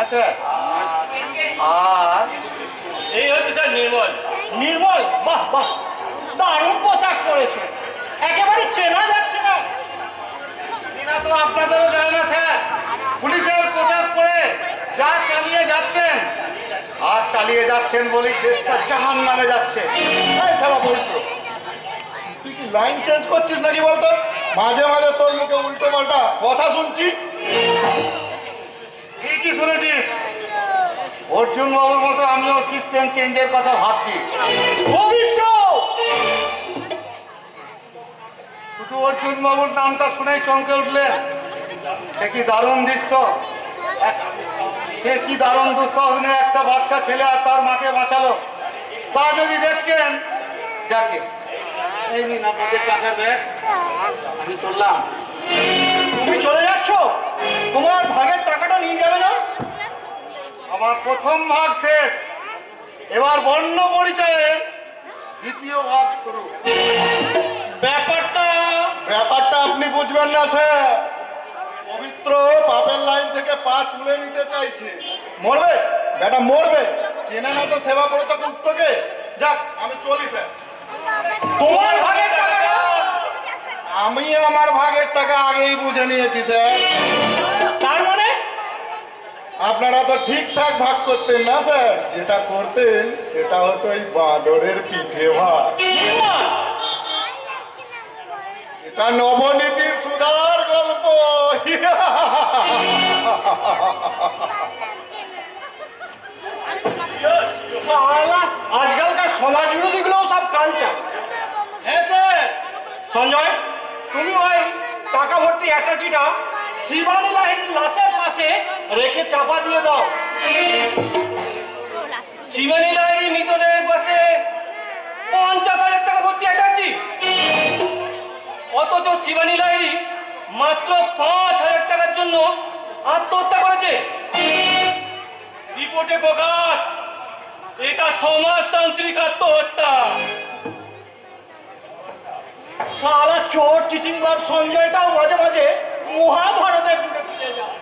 আচ্ছা, আর এই হচ্ছে স্যার নির্মল। নির্মল, বাহ বাহ, দারুণ পোশাক পরেছো, একেবারে চেনা যাচ্ছে না। এরা তো আপনাদেরও যায় না স্যার। পুলিশের পোশাক পরে যা চালিয়ে যাচ্ছেন, আর চালিয়ে যাচ্ছেন বলেই দেশটা জাহান নামে যাচ্ছে। এই শালা বৈদ্য, তুই কি লাইন চেঞ্জ করছিস নাকি বলতো? মাঝে মাঝে তোর মুখে উল্টো পাল্টা কথা শুনছি। ঠিকই শুনেছিস, অর্জুন বাবুর মতো আমিও সিস্টেম চেঞ্জের কথা ভাবছি। পবিত্র, শুধু অর্জুন বাবুর নামটা শুনেই চমকে উঠলেন। সে কি দারুণ দৃশ্য, সে কি দারুণ দুঃসাহসিনী একটা বাচ্চা ছেলে আর তার মাকে বাঁচালো। তা যদি দেখছেন, যাকে এই নিন আপনাদের কাছের ব্যাগ, আমি চললাম। তুমি চলে যাচ্ছ? তোমার ভাগের টাকাটা নিয়ে যাবে না? আমার প্রথম ভাগ শেষ, এবার বর্ণ পরিচয়ের দ্বিতীয় ভাগ শুরু। ব্যাপারটা ব্যাপারটা আপনি বুঝবেন না স্যার। পবিত্র বাপের লাইন থেকে পা তুলে নিতে চাইছে। মরবে বেটা, মরবে। চেনে না তো সেবা করে তো কুত্তকে। যাক, আমি চলি স্যার। তোমার ভাগের টাকাটা? আমি আমার ভাগের টাকা আগেই বুঝে নিয়েছি স্যার। তার মানে আপনারা তো ঠিকঠাক ভাগ করতেন না স্যার। যেটা করতেন সেটা হতো এই বাঁদরের পিঠে ভাত। নির্মল, এটা নবনীতির সুধার গল্প। শালা, আজকালকার সমাজ বিরোধীগুলো সব কালচার। হ্যাঁ স্যার। সঞ্জয়, তুমি ওই টাকা ভর্তি অ্যাটাচিটা শিবানী লাহিড়ীর লাশের পাশে রেখে চাপা দিয়ে দাও। শিবানী লাহিড়ী মৃতদেহের পাশে 50,000 টাকা ভর্তি অ্যাটাচি, অথচ শিবানী লাহিড়ী মাত্র 5,000 টাকার জন্য আত্মহত্যা করেছে। রিপোর্টে প্রকাশ, এটা সমাজতান্ত্রিক আত্মহত্যা। শালা চোর চিটিংবাজ সঞ্জয়টাও মাঝে মাঝে মহাভারতের যুগে ফিরে যায়।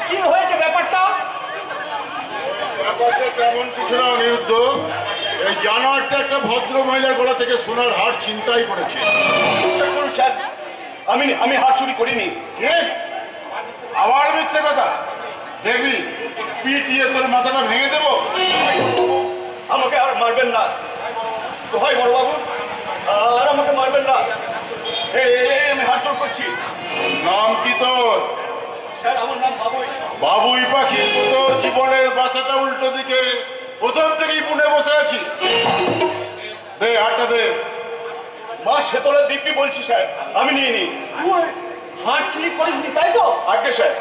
কি হয়েছে ব্যাপারটা? ব্যাপারটা কেমন কিছু না অনিরুদ্ধ। এই জানোয়ারটা একটা ভদ্র মহিলার গলা থেকে সোনার হার ছিনতাই করেছে। আমি হাত চুরি করিনি। কে? আবার মিথ্যে কথা। দেখবি পিটিয়ে তোর মাথাটা ভেঙে দেবো। আমাকে আর মারবেন না, দোহাই বড়বাবু, আর আমাকে মারবেন না। আমি হাত জোর করছি। নাম কি তোর? স্যার, আমার নাম বাবুই। বাবুই পাখি, তোর জীবনের বাসাটা উল্টো দিকে, প্রথম থেকেই বুনে বসে আছিস। দে হাতটা দে। মা সেতলের দিব্যি বলছি স্যার, আমি নিয়ে নি। হাত চুরি করিসনি তাই তো? আগে স্যার।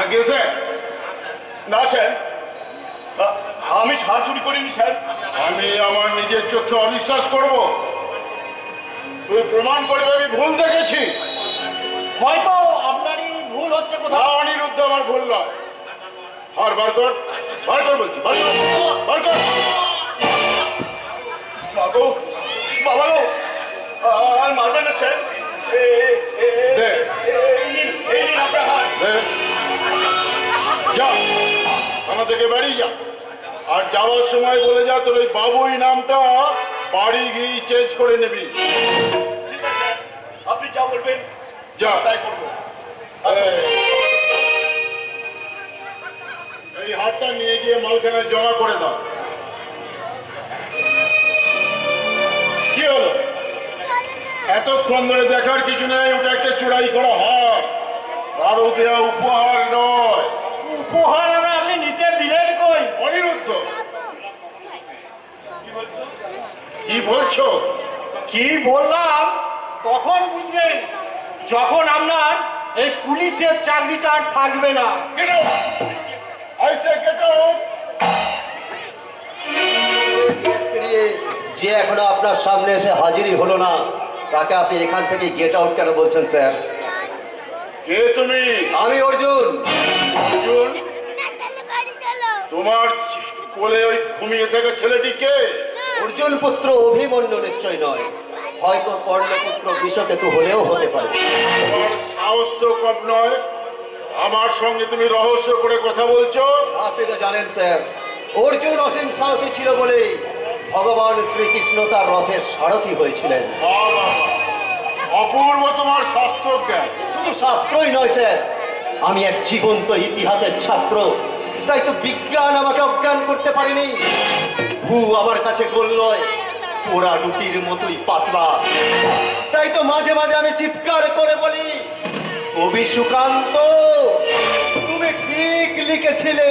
আগে স্যার? না স্যার, আমি হাত চুরি করিনি স্যার। আমি আমার নিজের চোখে অবিশ্বাস করব? তুই প্রমাণ করবে আমি ভুল দেখেছি। হয়তো আপনারই ভুল হচ্ছে না কোথাও। অনিরুদ্ধ, আমার ভুল নয়। আর বার কর, বার কর বলছি, বার কর, বার কর। বাবু, বাবা গো, আর মারবেন না স্যার। দে, এই নিন আপনার হাত। দে। যা, থানা থেকে বেরিয়ে যা। আর যাওয়ার সময় বলে যা তোর ওই বাবুই নামটা বাড়ি গিয়ে চেঞ্জ করে নিবি। ঠিক আছে স্যার, আপনি যা বলবেন যা। তাই করবো। এই হাতটা নিয়ে গিয়ে মালখানায় জমা করে দাও। কি হলো? এতক্ষণ ধরে দেখার কিছু নেই, ওটা একটা চুরাই করা হাত, কারো দেওয়া উপহার নয়। উপহার আমরা আপনি নিতে দিলেন কই? অনিরুদ্ধ, কি বলছো? কি বললাম তখন বুঝবেন, যখন আপনার এই পুলিশের চাকরিটা আর থাকবে না। Get out! I say get out! যে এখনো আপনার সামনে এসে হাজিরই হলো না, তাকে আপনি এখান থেকে গেট আউট কেন বলছেন স্যার? কে তুমি? আমি অর্জুন। অর্জুন? তোমার কোলে ওই ঘুমিয়ে থাকা ছেলেটি কে? অর্জুন পুত্র অভিমন্যু নিশ্চয় নয়। হয়তো কর্ণপুত্র বিষকেতু হলেও হতে পারে। তোমার সাহস তো কম নয়, আমার সঙ্গে তুমি রহস্য করে কথা বলছো। আপনি তো জানেন স্যার, অর্জুন অসীম সাহসী ছিল বলে ভগবান শ্রীকৃষ্ণ তার রথের সারথি হয়েছিলেন। বাহ বাহ বাহ। অপূর্ব তোমার শাস্ত্র জ্ঞান। শুধু শাস্ত্রই নয় স্যার, আমি এক জীবন্ত ইতিহাসের ছাত্র, তাই তো বিজ্ঞান আমাকে অজ্ঞান করতে পারেনি। ভূ আমার কাছে গোল নয়, পোড়া রুটির মতোই পাতলা। তাই তো মাঝে মাঝে আমি চিৎকার করে বলি, কবি সুকান্ত, তুমি ঠিক লিখেছিলে,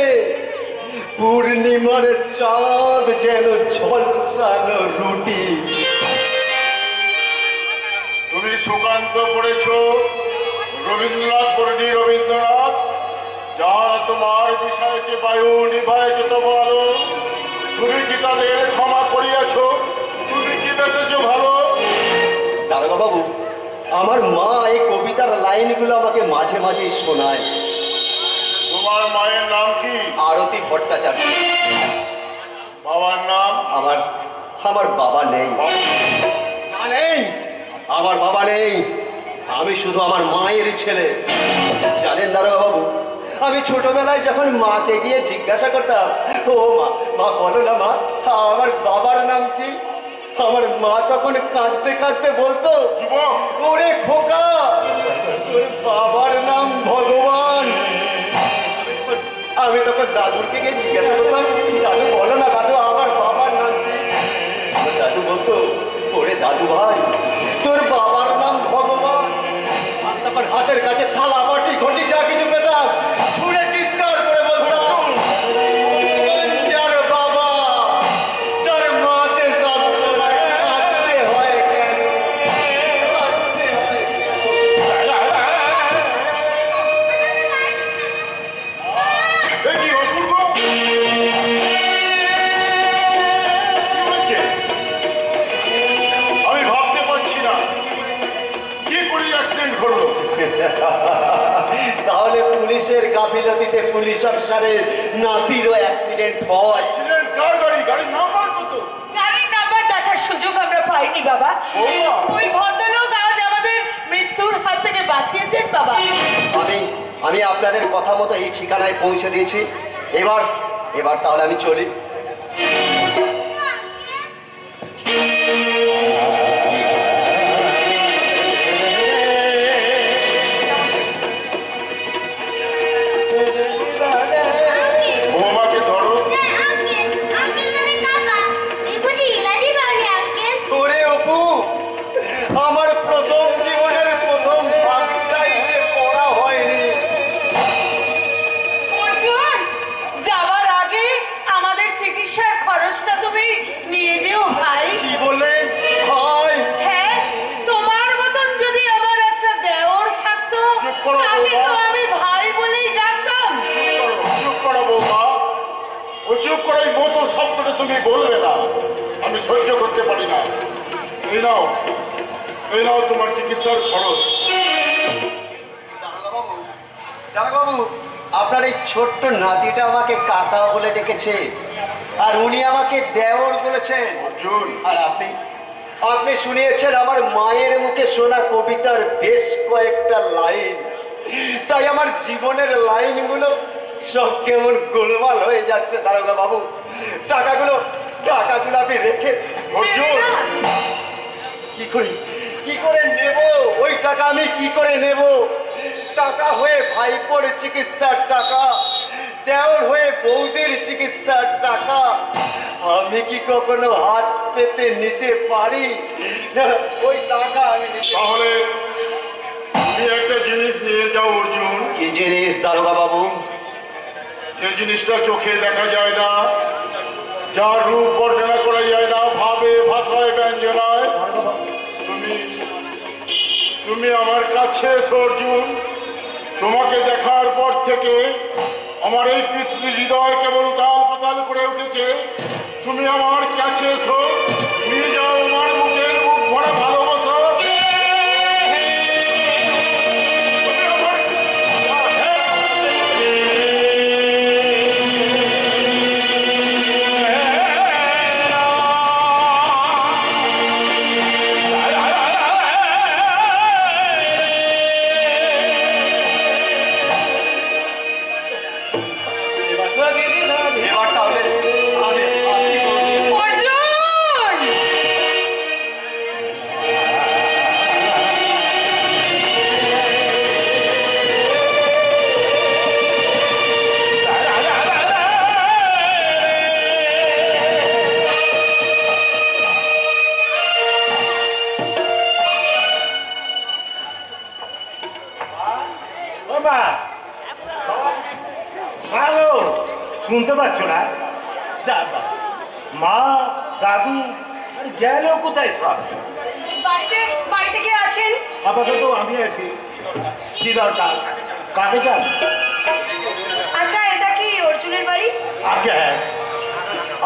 পূর্ণিমার চাঁদ যেন ঝলসানো রুটি। তুমি সুকান্ত পড়েছো, রবীন্দ্রনাথ পড়েনি রবীন্দ্রনাথ। যারা তোমার বিষয়কে বায়ু নিভাইছে তো বলো, তুমি কি তাদের ক্ষমা করিয়াছ? তুমি কি বেঁচেছো ভালো? দারোগা বাবু, আমার মা এই কবিতার লাইনগুলো আমাকে মাঝে মাঝেই শোনায়। তোমার মায়ের নাম কি? আরতি ভট্টাচার্য। বাবার নাম? আমার আমার বাবা নেই। না, নেই, আমার বাবা নেই। আমি শুধু আমার মায়ের ছেলে। জানেন দারোগা বাবু, আমি ছোটবেলায় যখন মাকে গিয়ে জিজ্ঞাসা করতাম, ও মা, মা বলো না মা, আমার বাবার নাম কি, আমার মা তখন কাঁদতে কাঁদতে বলতো, যুবক, ওরে খোকা, তোর বাবার নাম ভগবান। আমি তখন দাদুকে গিয়ে জিজ্ঞাসা করলাম, দাদু বলো না দাদু, আমার বাবার নাম কি? আমার দাদু বলতো, ওরে দাদু ভাই, তোর বাবার নাম ভগবান। আর তখন হাতের কাছে থালা বাটি ঘটি যা কিছু পেতাম, শুনে চিৎকার করে বলতাম, যার বাবা তার মাকে সবসময় কাঁদতে হয় কেন? কাঁদতে হয় এ কি অপূর্ব? কি হচ্ছে? আমি ভাবতে পারছি না, কি করে অ্যাক্সিডেন্ট ঘটলো? তাহলে পুলিশের গাফিলতিতে পুলিশ অফিসারের নাতিরও অ্যাক্সিডেন্ট হয়। অ্যাক্সিডেন্ট কার গাড়ি? গাড়ির নাম্বার কত? গাড়ির নাম্বার দেখার সুযোগ আমরা পাইনি বাবা। বৌমা। ওই ভদ্রলোক আজ আমাদের মৃত্যুর হাত থেকে বাঁচিয়েছেন বাবা। আমি আপনাদের কথা মতো এই ঠিকানায় পৌঁছে দিয়েছি। এবার এবার তাহলে আমি চলি। বৌমাকে ধরো। ওরে অপু, আমার প্রথম জীবনের প্রথম ভাগটাই যে পড়া হয়নি। অর্জুন, যাওয়ার আগে আমাদের চিকিৎসার খরচটা তুমি নিয়ে যেও ভাই। কি বললেন ভাই? হ্যাঁ, তোমার মতন যদি আমার একটা দেওর থাকতো, চুপ করো তাকে তো বাবা। আমি ভাই বলেই ডাকতাম। চুপ করো বৌমা, ও চুপ করে এই মতো শব্দটা তুমি বলবে না, আমি সহ্য করতে পারি না। এই নাও, এই নাও তোমার চিকিৎসার খরচ। দারোগাবাবু, আপনার এই ছোট্ট নাতিটা আমাকে কাকা বলে ডেকেছে, আর উনি আমাকে দেওর বলেছেন। অর্জুন, আর আপনি আপনি শুনিয়েছেন আমার মায়ের মুখে শোনা কবিতার বেশ কয়েকটা লাইন। তাই আমার জীবনের লাইনগুলো সব কেমন গোলমাল হয়ে যাচ্ছে। দারোগা বাবু, টাকাগুলো আপনি রেখে। অর্জুন, কি করে নেব ওই টাকা? আমি কি করে নেব? টাকা হয়ে ভাইপোর চিকিৎসার টাকা, দেওর হয়ে বৌদির চিকিৎসার টাকা, আমি কি কখনো হাত পেতে নিতে পারি? না, ওই টাকা আমি তাহলে তুমি একটা জিনিস নিয়ে যাও অর্জুন। কি জিনিস দারোগা বাবু? যে জিনিসটা চোখে দেখা যায় না, যার রূপ বর্ণনা করা যায় না, ভাবে ভাষায় ব্যঞ্জনায়, তুমি আমার কাছে এসো অর্জুন। তোমাকে দেখার পর থেকে আমার এই পিতৃ হৃদয় কেবল তাল পাতাল করে উঠেছে। তুমি আমার কাছে এসো, নিয়ে যাও আমার মুখের মুখ ভরা ভালোবাসা। তুমি আমার- শুনতে পাচ্ছ না? দাদা, মা, দাদু আরে গেল কোথায় সব? বাড়িতে কে আছেন? আপাতত আমি আছি। কি দরকার? কাকে চান? আচ্ছা, এটা কি অর্জুনের বাড়ি? আগে হ্যাঁ,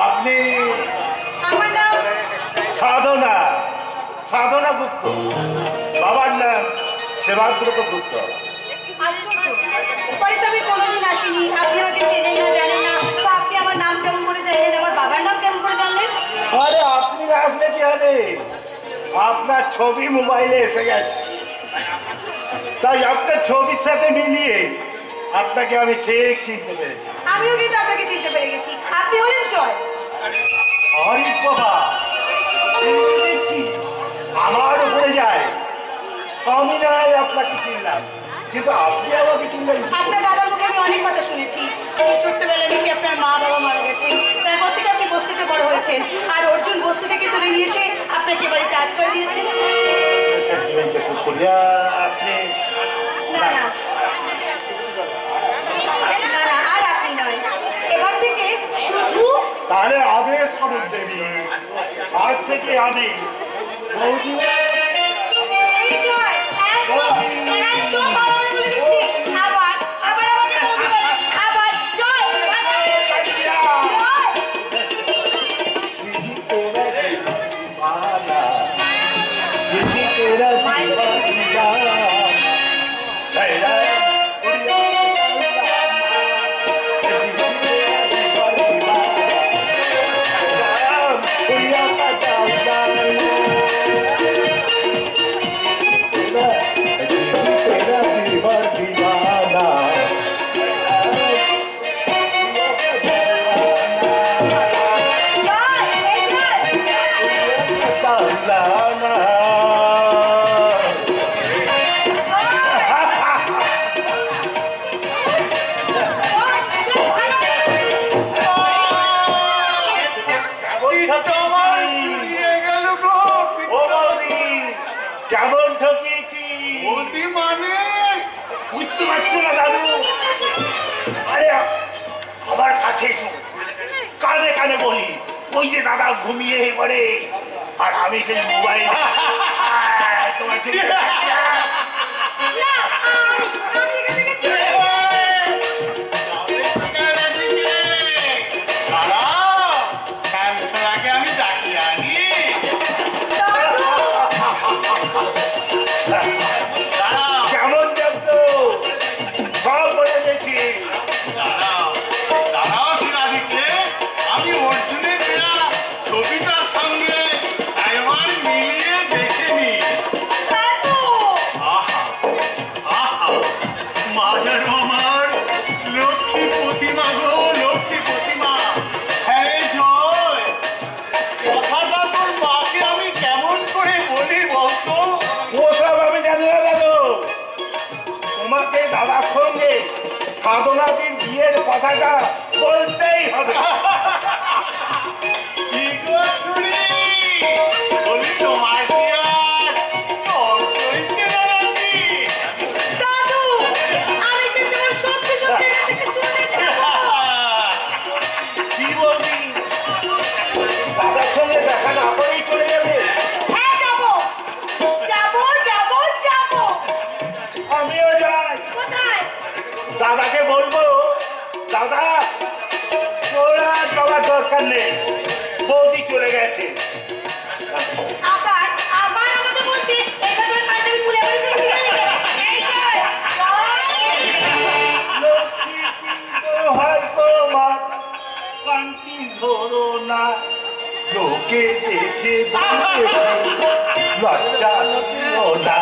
আপনি আমার নাম সাধনা, সাধনা গুপ্ত। বাবার নাম সেবাব্রত গুপ্ত। বাড়িতে আমি কোনোদিন আসিনি, আপনি আমাকে চেনেন না, জানেন না, তো আপনি আমার নাম কেমন করে জানলেন, আমার বাবার নাম কেমন করে জানলেন? আরে আপনি না আসলে কি হবে? আপনার ছবি মোবাইলে এসে গেছে, তাই আপনার ছবির সাথে মিলিয়ে আপনাকে আমি ঠিক চিনতে পেরেছি। আমিও কিন্তু আপনাকে চিনতে পেরে গেছি, আপনি হলেন জয়। আরে বাবা, আমার উপরে যায়। আমি না হয় আপনাকে চিনলাম, কিন্তু আপনি আমাকে চিনলেন কি করে? আপনার দাদার মুখে আমি অনেক কথা শুনেছি, সেই ছোট্টবেলায় নাকি আপনার মা বাবা মারা গেছেন, তারপর থেকে আপনি বস্তিতে বড় হয়েছেন, আর অর্জুন বস্তি থেকে তুলে নিয়ে এসে আপনাকে বাড়িতে আজ করে দিয়েছেন। শুক্রিয়া। আপনি না না না না, আর আপনি নয়, এবার থেকে শুধু তাহলে আদেশ করুন দেবী, আজ থেকে আমি বৌদি এই জয়, একদম ভালো করে বলে দিচ্ছি, আবার আবার আমাকে বৌদি বলে, আবার জয়, तेरा दीवाना तेरा কেমন ঠকিয়েছি মানে বুঝতে পারছো না দাদু? আরে আবার কাছে এসো, কানে কানে বলি, ওই যে দাদা ঘুমিয়ে পড়ে আর আমি সেই মোবাইল তোমার আমি ডাকিয়ে আনি। কেমন দেখতো সব বলে গেছি। আমি অর্জুনের দেয়া ছবিটার সঙ্গে একবার মিলিয়ে দেখে নি। মাজার আমার লক্ষ্মী প্রতিমা গো, লক্ষ্মী প্রতিমা। হ্যাঁ রে জয়, কথাটা তোর মাকে আমি কেমন করে বলি বলতো? ওসব আমি জানি না দাদু, তোমাকে দাদার সঙ্গে সাধনাদির বিয়ের কথাটা বলতেই হবে। কি গো শুনি, বলি তোমার কি আর তর সইছে না নাকি? দাদু, আমি কিন্তু সত্যি সত্যি এটাকে চলে যাবো। কি বলবি? দাদার সঙ্গে দেখা না করেই চলে যাবে? হ্যাঁ যাবো যাবো যাবো যাবো। আমিও যাই। কোথায়? দাদাকে বলবো, দাদা তোরা যাওয়ার দরকার নেই, বৌদি চলে গেছে। আবার আবার আমাকে বলছে এইভাবে পাঞ্জাবি খুলে আবার দেখে গেলে। এই জয়, লক্ষ্মী হয়তো মা কান্তি ধরো না, লোকে দেখে লজ্জা দিও না।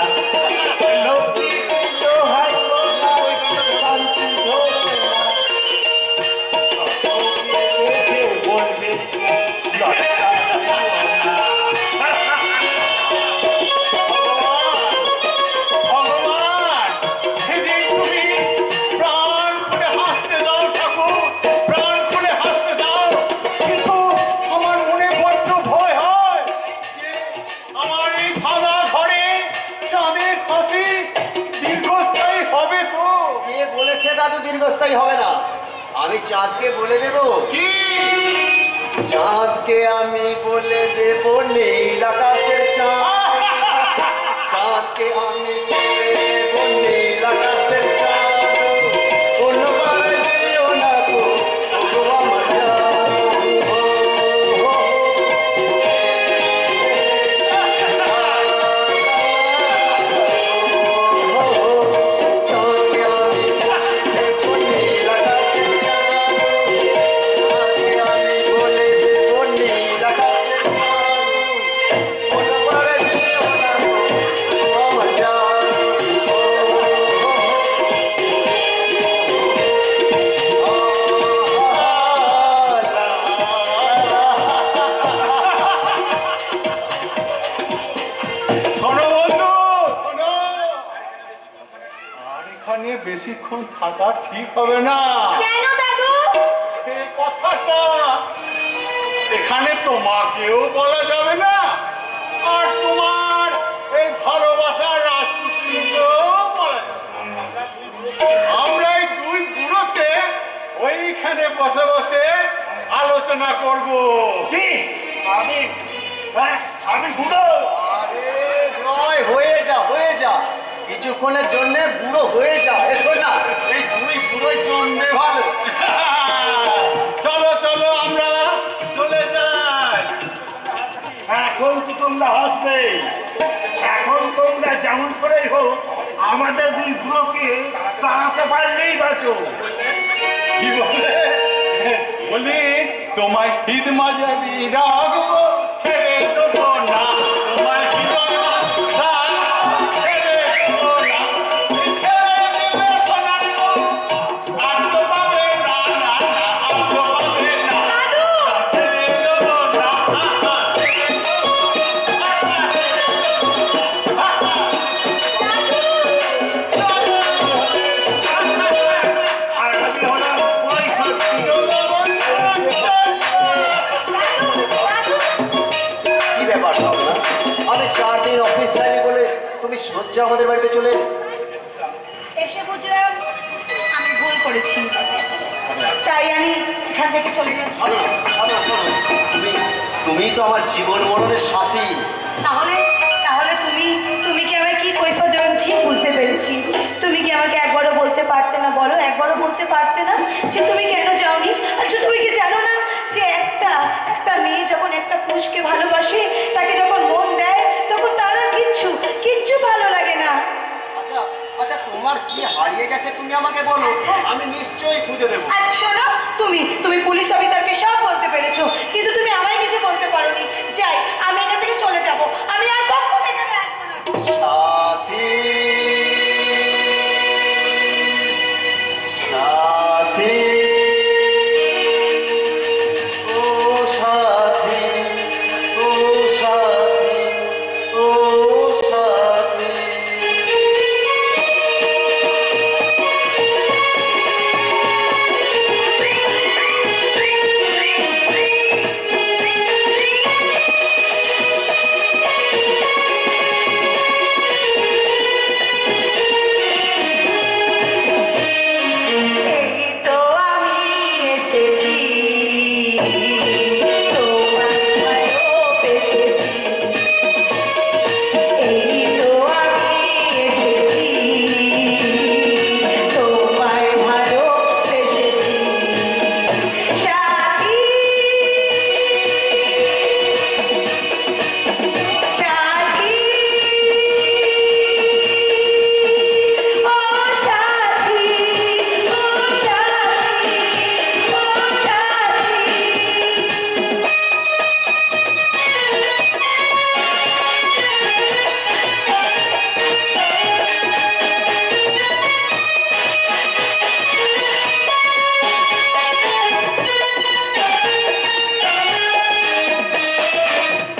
লক্ষ্মী হয়তো মা কান্তি ধরো না, লোকে দেখে বলবে লজ্জা দিও না। ভগবান, সেদিন তুমি প্রাণ খুলে হাসতে দাও ঠাকুর, প্রাণ খুলে হাসতে দাও, কিন্তু আমার মনে বড্ড ভয় হয় যে আমার এই ভাঙা ঘরে চাঁদের হাসি দীর্ঘস্থায়ী হবে তো। কে বলেছে দাদু দীর্ঘস্থায়ী হবে না? আমি চাঁদকে বলে দেব কি? চাঁদকে আমি বলে দেব নীল আকাশের চাঁদ, চাঁদকে আমি বলে দেব নীল আকাশের চাঁদ, কোনো পারে দিও না গো, ওগো আমার চাঁদ। শোনো বন্ধু, শোনো। আর এখানে বেশিক্ষণ থাকা ঠিক হবে না। কেন দাদু? সে কথাটা এখানে তোমাকেও বলা যাবে না, আর তোমার এই ভালোবাসার রাজপুত্রকেও বলা যাবে না। আমরা এই দুই বুড়োতে ওইখানে বসে বসে আলোচনা করব। কি আমি আমি বুড়ো? আরে নয়, হয়ে যা হয়ে যা, কিছুক্ষণের জন্য বুড়ো হয়ে যা। এসো না, এই দুই বুড়োই জন্মে ভালো। চলো চলো আমরা চলে যাই। এখন তো তোমরা হাসবে, এখন তোমরা যেমন করেই হোক আমাদের দুই বুড়োকে তাড়াতে পারলেই বাঁচো। কি বলে? বলি তোমায় ঈদ মাঝারি রাখবো, ছেড়ে দেবো না। তোমায় ছেড়ে দেবো না, ছেড়ে দিলে সোনার গো, আর তো পাবে না, না না, আর তো পাবে না, ছেড়ে দেবো না, ছেড়ে আর আমি হলাম ওই সত্যি। কি ব্যাপার ভাবনা? আমি 4 দিন অফিস যাইনি বলে তুমি সজ্জা আমাদের বাড়িতে চলে এলে? এসে বুঝলাম আমি ভুল করেছি, তাই আমি এখান থেকে চলে যাচ্ছি। শোনো, শোনো, শোনো, তুমি তো আমার জীবন মরণের সাথী। তাহলে তাহলে তুমি তুমি কি আমায় কি কৈফিয়ত দেবে আমি ঠিক বুঝতে পেরেছি। তুমি কি আমাকে একবারও বলতে পারতে না? বলো, একবারও বলতে পারতে না যে তুমি কেন যাওনি? আচ্ছা তুমি কি জানো না যে একটা একটা মেয়ে যখন একটা পুরুষকে ভালোবাসে, তাকে যখন মন দেয়, তখন তার আর কিচ্ছু কিচ্ছু ভালো লাগে না। আচ্ছা আচ্ছা, তোমার কি হারিয়ে গেছে তুমি আমাকে বলো, আচ্ছা। আমি নিশ্চয়ই খুঁজে দেবো। আচ্ছা শোনো, তুমি পুলিশ অফিসারকে সব বলতে পেরেছো, কিন্তু তুমি আমায় কিছু বলতে পারোনি। যাই, আমি এখান থেকে চলে যাব, আমি আর কখনো এখানে আসবো না। সাথী, সাথী, ও সাথী, ও সাথী, ও সাথী। এই তো আমি এসেছি, তোমায় ভালোবেসেছি। এই তো আমি এসেছি, তোমায় ভালোবেসেছি। সাথী, সাথী, ও সাথী, ও সাথী, ও সাথী।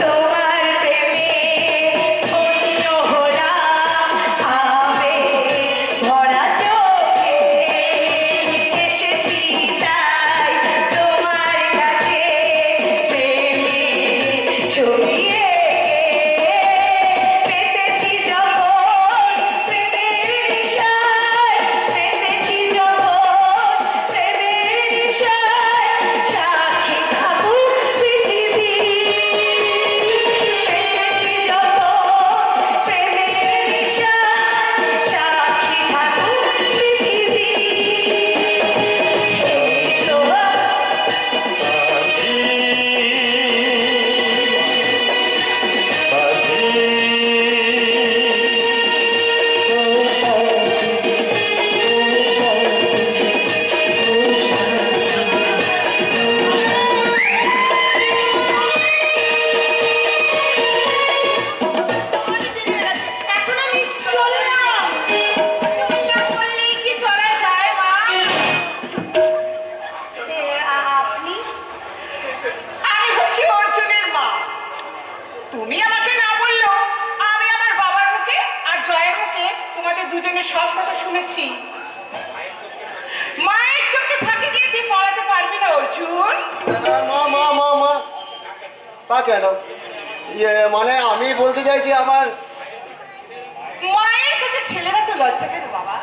তোমার প্রেমে ধন্য হলাম, আবে ভরা চোখে এসেছি তাই তোমার কাছে প্রেমে ছবি এঁকে পেতেছি যখন প্রেমের নেশায়, পেতেছি যখন প্রেমের দুজনের সব কথা শুনেছি। মায়ের চোখে ফাঁকি দিয়ে দিয়ে পড়াতে পারবি না অর্জুন? মা মা মা মা তা কেন? মানে আমি বলতে চাইছি আমার মায়ের কাছে ছেলেরা তো লজ্জা কেন বাবা?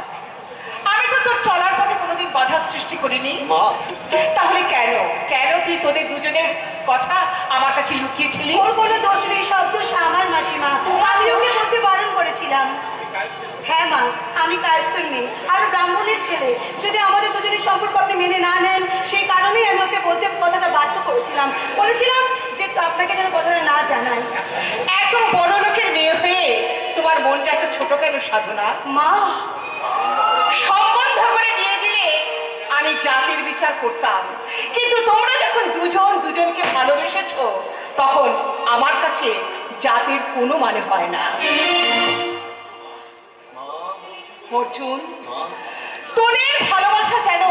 আমি তো তোর চলার পথে কোনোদিন বাধার সৃষ্টি করিনি। মা তাহলে কেন কেন তুই তোদের দুজনের কথা আমার কাছে লুকিয়েছিলি? ওর কোনো দোষ নেই, সব দোষ আমার মাসিমা। আমি ওকে বলতে বারণ করেছিলাম। হ্যাঁ মা, আমি কায়স্থর মেয়ে আর ব্রাহ্মণের ছেলে। যদি আমাদের দুজনের সম্পর্ক আপনি মেনে না নেন, সেই কারণেই আমি ওকে বলতে কথাটা বাধ্য করেছিলাম। বলেছিলাম যে আপনাকে যেন কথাটা না জানাই। এত বড় লোকের মেয়ে হয়ে তোমার মনটা এত ছোট কেন সাধনা? মা, সম্বন্ধ করে বিয়ে দিলে আমি জাতির বিচার করতাম, কিন্তু তোমরা যখন দুজন দুজনকে ভালোবেসেছো তখন আমার কাছে জাতির কোনো মানে হয় না। অর্জুন, তোদের ভালোবাসা যেন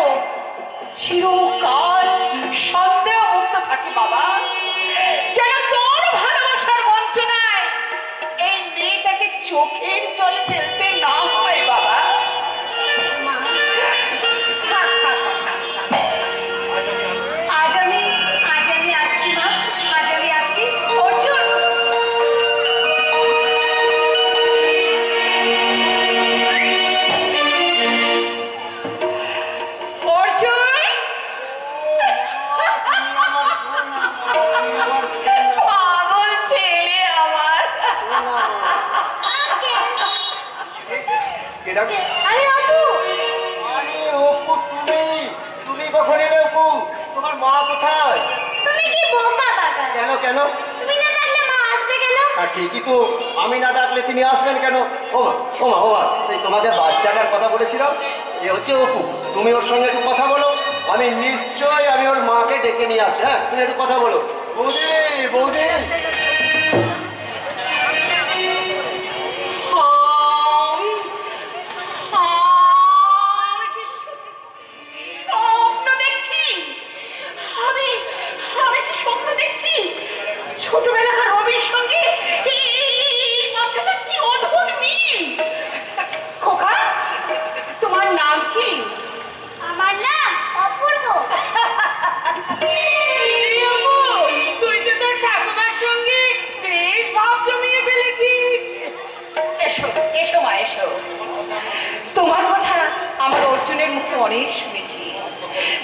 চিরকাল সন্দেহ মুক্ত থাকে বাবা, যেন তোর ভালোবাসার বঞ্চনায় এই মেয়েটাকে চোখের জল ফেলতে না হয় বাবা। থাক, থাক, থাক, থাক। আজ আমি আসছি মা, আজ আমি আসছি। অর্জুন, অর্জুন, পাগল ছেলে আমার। কে ডাকে? আমি অপু। আরে অপু, তুমি কখন এলে অপু? তোমার মা কোথায়? তুমি কি বোকা কাকা? কেন কেন? তুমি না ডাকলে মা আসবে কেন? আর ঠিকই তো, আমি না ডাকলে তিনি আসবেন কেন? ও মা, সেই তোমাকে বাচ্চাটার কথা বলেছিলাম, এ হচ্ছে অপু। তুমি ওর সঙ্গে একটু কথা বলো, আমি নিশ্চয় আমি ওর মাকে ডেকে নিয়ে আসি। হ্যাঁ, তুমি একটু কথা বলো। বৌদি বৌদি, স্বপ্ন দেখছি আমি, আমি কি স্বপ্ন দেখছি? ছোটবেলাকার রবির সঙ্গে এই বাচ্চাটা কি অদ্ভুত মিল। খোকা, তোমার নাম কি? আমার নাম অপূর্ব। তুই তো তোর ঠাকুমার সঙ্গে বেশ ভাব জমিয়ে ফেলেছিস। এসো এসো মা, এসো। তোমার কথা আমার অর্জুনের মুখে অনেক শুনেছি।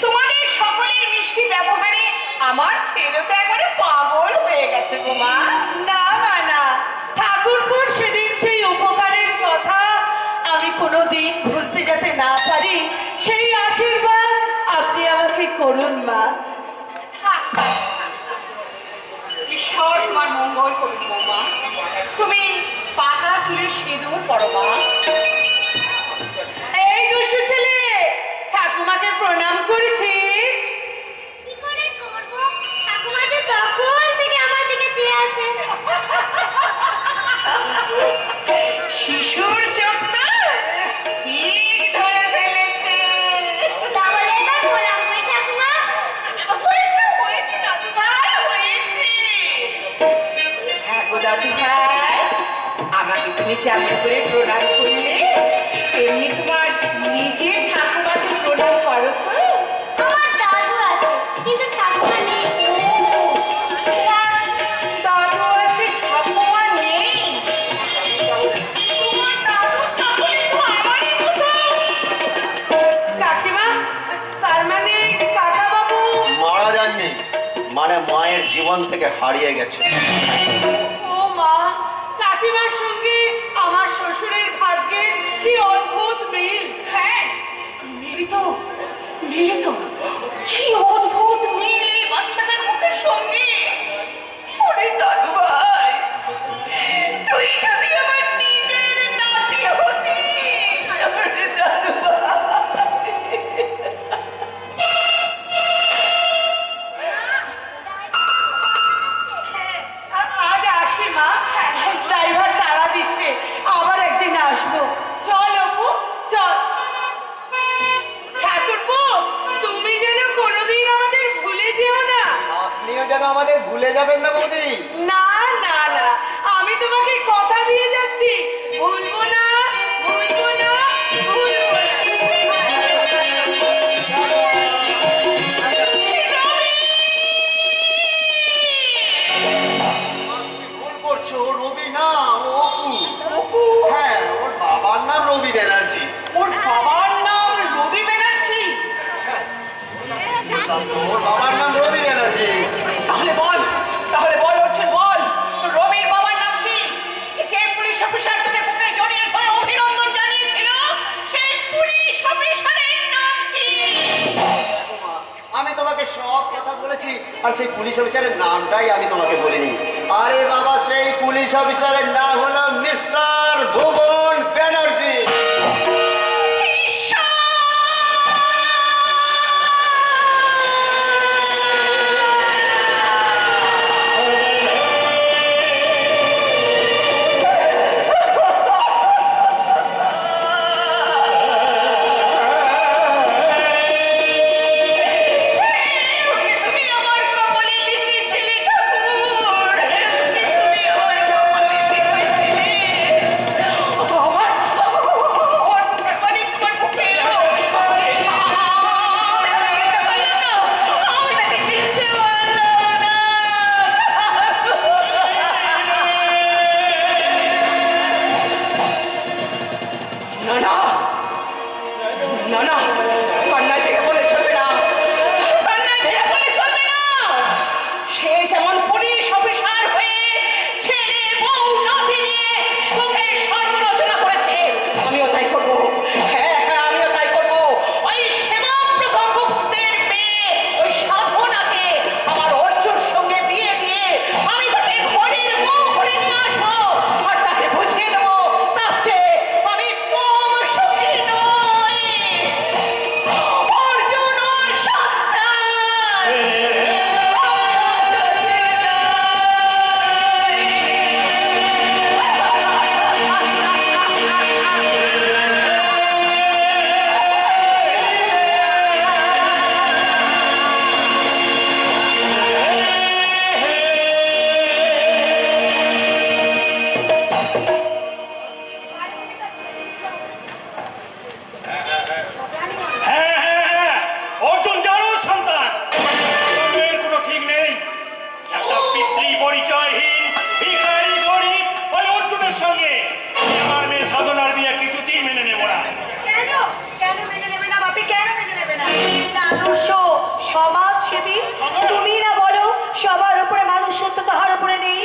তোমাদের সকলের মিষ্টি ব্যবহারে আমার ছেলে তো একবারে পাগল হয়ে গেছে গো মা। না মা না, ঠাকুরপুর সেদিন সেই উপকারের কথা আমি কোনোদিন ভুলতে যেতে না পারি, সেই আশীর্বাদ আপনি আমাকে করুন মা। থাক, থাক, থাক, থাক। ঈশ্বর তোমার মঙ্গল করুন বৌমা। তুমি পাকা চুলের সিঁদুর পরো মা। এই দুষ্টু ছেলে, ঠাকুমাকে প্রণাম করেছিস? কি করে করব? ঠাকুমা যে তখন থেকে আমার দিকে চেয়ে আছে। শিশুর চোখটা ঠিক ধরে ফেলেছে। তাহলে এবার প্রণাম করি ঠাকুমা। হয়েছে হয়েছে দাদু ভাই, হয়েছে। হ্যাঁ গো দাদু ভাই, আমাকে তুমি যেমন করে প্রণাম করলে তেমনি তোমার নিজের ঠাকুমাকে প্রণাম করো তো। আমার দাদু আছে, কিন্তু ঠাকুমা নেই। দাদু আছে, ঠাকুমা নেই। তোমার দাদু তাহলে তো আমারই মতো। কাকিমা, তার মানে কাকা বাবু? মারা যাননি, মানে মায়ের জীবন থেকে হারিয়ে গেছে। ও মা, কাকিমার সঙ্গে আমার শ্বশুরের ভাগ্যের কি অদ্ভুত মিল। হ্যাঁ, মিলিত মিলিত, কি অদ্ভুত মিল এই বাচ্চাটার মুখের সঙ্গে। ওরে দাদু ভাই, তুই যদি আমার নিজের নাতি হতিস। ওরে দাদু ভাই। আজ আসি মা, ড্রাইভার তাড়া দিচ্ছে, আবার একদিন আসবো। চল অপু, চল। ঠাকুরপো, তুমি যেন কোনোদিন আমাদের ভুলে যেও না। আপনিও যেন আমাদের ভুলে যাবেন না বৌদি। না না না, আমি তোমাকে কথা দিয়ে যাচ্ছি, ভুলবো না, ভুলবো না। রবি ব্যানার্জি। ওর বাবার নাম রবি ব্যানার্জি? ওর বাবার নাম রবি ব্যানার্জি। তাহলে বল অর্জুন বল, রবির বাবার নাম কি? যে পুলিশ অফিসার তোকে বুকে জড়িয়ে ধরে অভিনন্দন জানিয়েছিল, সেই পুলিশ অফিসারের নাম কি? আমি তোমাকে সব কথা বলেছি, আর সেই পুলিশ অফিসারের নামটাই আমি তোমাকে বলিনি। আরে বাবা, সেই পুলিশ অফিসারের নাম হলো মিস্টার ভুবন ব্যানার্জি। তুমি আমার কপালে লিখেছিলে ঠাকুর, তুমি আমার কপালে লিখেছিলে। আমার বুকে পানি, তোমার বুকে এলো। আমি তাকে চিনতে পারলাম না, আমি তাকে চিনতে পারলাম না। না না, কান্নায় ভেঙে বলে চলবে না, কান্নায় ভেঙে বলে চলবে না। সে যেমন পুলিশ অফিসার হয়ে ছেলে বউ নাতি নিয়ে সুখে স্বর্গ রচনা করেছে, আমিও তাই করবো। হ্যাঁ, আমিও তাই করবো। ওই সেবাব্রত গুপ্তের মেয়ে ওই সাধনাকে আমার অর্জুর সঙ্গে বিয়ে দিয়ে আমি তাকে ঘরের বউ করে নিয়ে আসবো, আর তাকে বুঝিয়ে দেবো তার চেয়ে আমি কম সুখী নই। অর্জুন ওর সন্তান। হ্যাঁ, অর্জুন জানো সন্তান, জন্মের কোনো ঠিক নেই। একটা পিতৃ পরিচয়হীন ভিখারি গরিব ওই অর্জুনের সঙ্গে আমি আমার মেয়ে সাধনার বিয়ে কিছুতেই মেনে নেব না। কেন কেন মেনে নেবে না বাপি? কেন মেনে নেবে না? তুমি না আদর্শ সমাজসেবী, তুমি না বলো সবার উপরে মানুষ সত্য, তাহার উপরে নেই।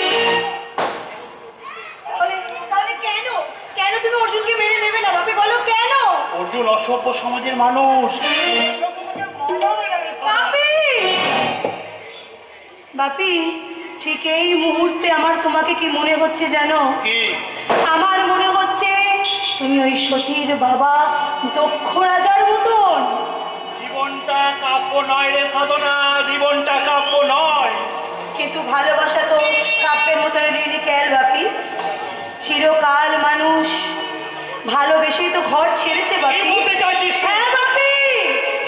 তাহলে কেন কেন তুমি অর্জুনকে মেনে নেবে না বাপি? বলো কেন? অর্জুন অসভ্য সমাজের মানুষ। বাপি বাপি, ঠিক এই মুহূর্তে আমার তোমাকে কি মনে হচ্ছে জানো? কি? আমার মনে হচ্ছে তুমি ওই সতীর বাবা দক্ষ রাজার মতন। জীবনটা কাব্য নয় রে সাধনা, জীবনটা কাব্য নয়। কিন্তু ভালোবাসা তো কাব্যের মতন রিলিক্যাল বাপি। চিরকাল মানুষ ভালোবেসেই তো ঘর ছেড়েছে কি বাপি। বলতে চাইছিস? হ্যাঁ বাপি,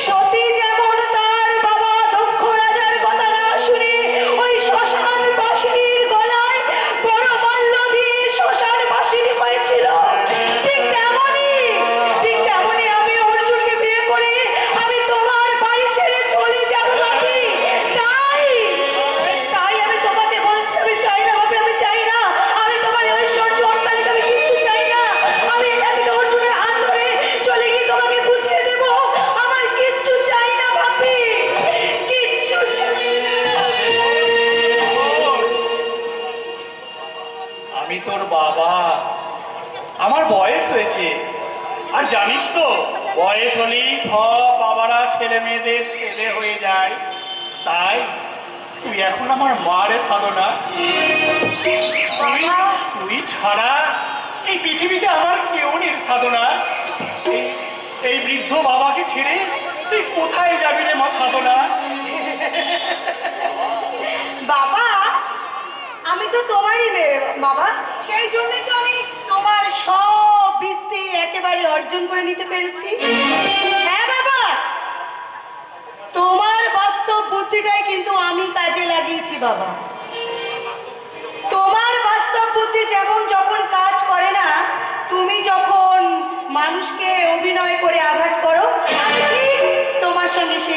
সতী যেমন তার বাবা দক্ষ রাজার কথা না শুনে ওই শ্মশান বাসির গলায় বড় মল্ল দিয়ে শ্মশান বাসিনী হয়েছিল, ঠিক তেমনই আমি অর্জুনকে বিয়ে করে আমি তোমার বাড়ি ছেড়ে চলে যাব বাপি। তাই আমি তোমাকে বলছি, আমি চাই না বাপি, আমি চাই না। আমি তোমার ঐশ্বর্য অট্টালিকা আমি কিচ্ছু চাই না। আমি এখান থেকে অর্জুনের হাত ধরে চলে গিয়ে তোমাকে বুঝিয়ে দেব, আমার কিচ্ছু চাই না বাপি, কিচ্ছু চাই না। আমি তোর বাবা, আমার বয়স হয়েছে। আর জানিস তো, বয়স হলেই সব বাবারা ছেলে মেয়েদের ছেলে হয়ে যায়। তাই তুই এখন আমার মারে সাধনা। তুই ছাড়া এই পৃথিবীতে আমার কেউ নেই সাধনা। এই বৃদ্ধ বাবাকে ছেড়ে তুই কোথায় যাবি রে মা সাধনা? বাবা, আমি তো তোমারই মেয়ে বাবা, সেই জন্যই তো আমি তোমার সব বিদ্যে একেবারে অর্জন করে নিতে পেরেছি। হ্যাঁ বাবা, তোমার বাস্তব বুদ্ধিটাই কিন্তু আমি কাজে লাগিয়েছি বাবা।